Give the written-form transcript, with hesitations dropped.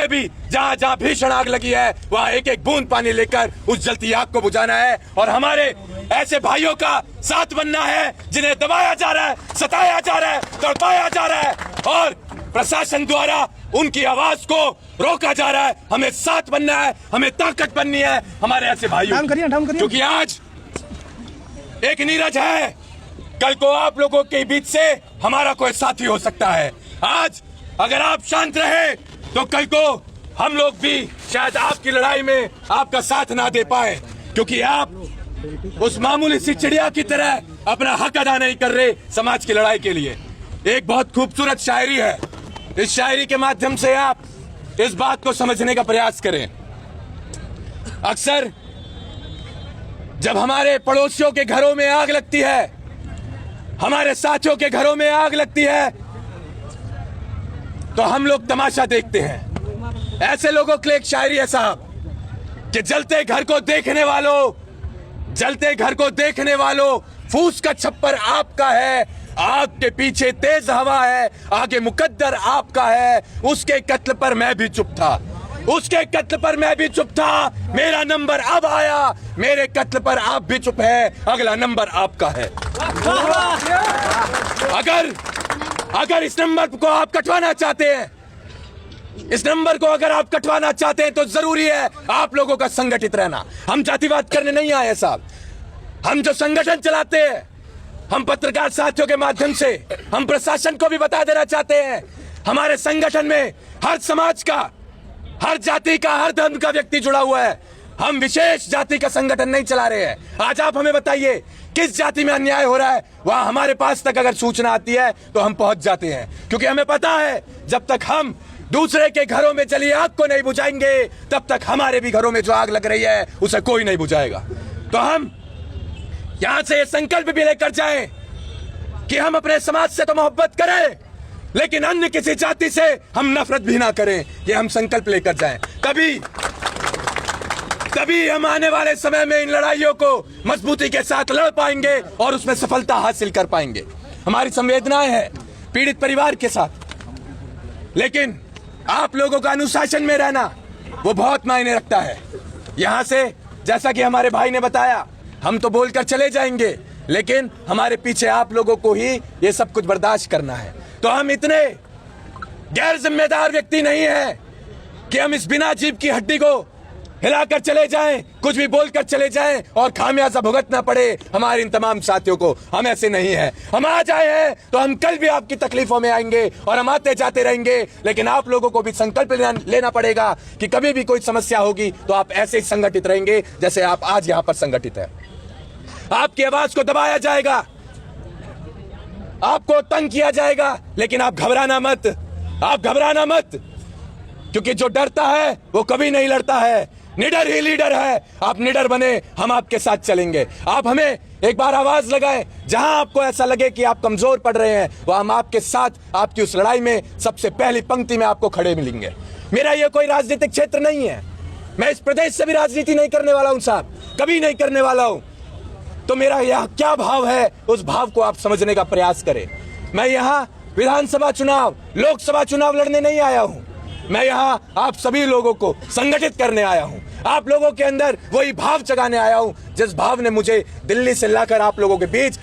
भी जहाँ जहाँ भीषण आग लगी है वहाँ एक एक बूंद पानी लेकर उस जलती आग को बुझाना है और हमारे ऐसे भाइयों का साथ बनना है जिन्हें दबाया जा रहा है, सताया जा रहा है, तड़पाया जा रहा है और प्रशासन द्वारा उनकी आवाज को रोका जा रहा है। हमें साथ बनना है, हमें ताकत बननी है हमारे ऐसे भाइयों, क्योंकि आज एक नीरज है, कल को आप लोगों के बीच से हमारा कोई साथी हो सकता है। आज अगर आप शांत रहे तो कल को हम लोग भी शायद आपकी लड़ाई में आपका साथ ना दे पाए, क्योंकि आप उस मामूली सी चिड़िया की तरह अपना हक अदा नहीं कर रहे समाज की लड़ाई के लिए। एक बहुत खूबसूरत शायरी है, इस शायरी के माध्यम से आप इस बात को समझने का प्रयास करें। अक्सर जब हमारे पड़ोसियों के घरों में आग लगती है, हमारे साथियों के घरों में आग लगती है, तो हम लोग तमाशा देखते हैं। ऐसे लोगों के लिए एक शायरी है साहब कि जलते घर को देखने वालों, जलते घर को देखने वालों, फूस का छप्पर आपका है, आग के पीछे तेज हवा है, आगे मुकद्दर आपका है। उसके कत्ल पर मैं भी चुप था, उसके कत्ल पर मैं भी चुप था, मेरा नंबर अब आया, मेरे कत्ल पर आप भी चुप है, अगला नंबर आपका है। अगर इस नंबर को आप कटवाना चाहते हैं, इस नंबर को अगर आप कटवाना चाहते हैं तो जरूरी है आप लोगों का संगठित रहना। हम जातिवाद करने नहीं आए साहब, हम जो संगठन चलाते हैं, हम पत्रकार साथियों के माध्यम से हम प्रशासन को भी बता देना चाहते हैं, हमारे संगठन में हर समाज का, हर जाति का, हर धर्म का व्यक्ति जुड़ा हुआ है। हम विशेष जाति का संगठन नहीं चला रहे हैं। आज आप हमें बताइए किस जाति में अन्याय हो रहा है, वहां हमारे पास तक अगर सूचना आती है तो हम पहुंच जाते हैं, क्योंकि हमें पता है जब तक हम दूसरे के घरों में जली आग को नहीं बुझाएंगे तब तक हमारे भी घरों में जो आग लग रही है उसे कोई नहीं बुझाएगा। तो हम यहां से ये संकल्प भी लेकर जाएं कि हम अपने समाज से तो मोहब्बत करें, लेकिन अन्य किसी जाति से हम नफरत भी ना करें। ये हम संकल्प लेकर जाएं, तभी हम आने वाले समय में इन लड़ाइयों को मजबूती के साथ लड़ पाएंगे और उसमें सफलता हासिल कर पाएंगे। हमारी संवेदनाएं हैं पीड़ित परिवार के साथ, लेकिन आप लोगों का अनुशासन में रहना वो बहुत मायने रखता है। यहां से जैसा कि हमारे भाई ने बताया, हम तो बोलकर चले जाएंगे, लेकिन हमारे पीछे आप लोगों को ही ये सब कुछ बर्दाश्त करना है। तो हम इतने गैर जिम्मेदार व्यक्ति नहीं है कि हम इस बिना जीव की हड्डी को हिलाकर चले जाएं, कुछ भी बोलकर चले जाएं और खामियाजा भुगतना पड़े हमारे इन तमाम साथियों को। हम ऐसे नहीं हैं। हम आज आए हैं तो हम कल भी आपकी तकलीफों में आएंगे और हम आते जाते रहेंगे, लेकिन आप लोगों को भी संकल्प लेना पड़ेगा कि कभी भी कोई समस्या होगी तो आप ऐसे ही संगठित रहेंगे जैसे आप आज यहाँ पर संगठित है। आपकी आवाज को दबाया जाएगा, आपको तंग किया जाएगा, लेकिन आप घबराना मत, आप घबराना मत, क्योंकि जो डरता है वो कभी नहीं लड़ता है। निडर ही लीडर है, आप निडर बने, हम आपके साथ चलेंगे। आप हमें एक बार आवाज लगाएं, जहां आपको ऐसा लगे कि आप कमजोर पड़ रहे हैं, वहां हम आपके साथ आपकी उस लड़ाई में सबसे पहली पंक्ति में आपको खड़े मिलेंगे। मेरा ये कोई राजनीतिक क्षेत्र नहीं है, मैं इस प्रदेश से भी राजनीति नहीं करने वाला हूं साहब, कभी नहीं करने वाला हूं। तो मेरा यह क्या भाव है, उस भाव को आप समझने का प्रयास करें। मैं यहाँ विधानसभा चुनाव, लोकसभा चुनाव लड़ने नहीं आया हूं, मैं यहाँ आप सभी लोगों को संगठित करने आया हूं, आप लोगों के अंदर वही भाव जगाने आया हूं जिस भाव ने मुझे दिल्ली से लाकर आप लोगों के बीच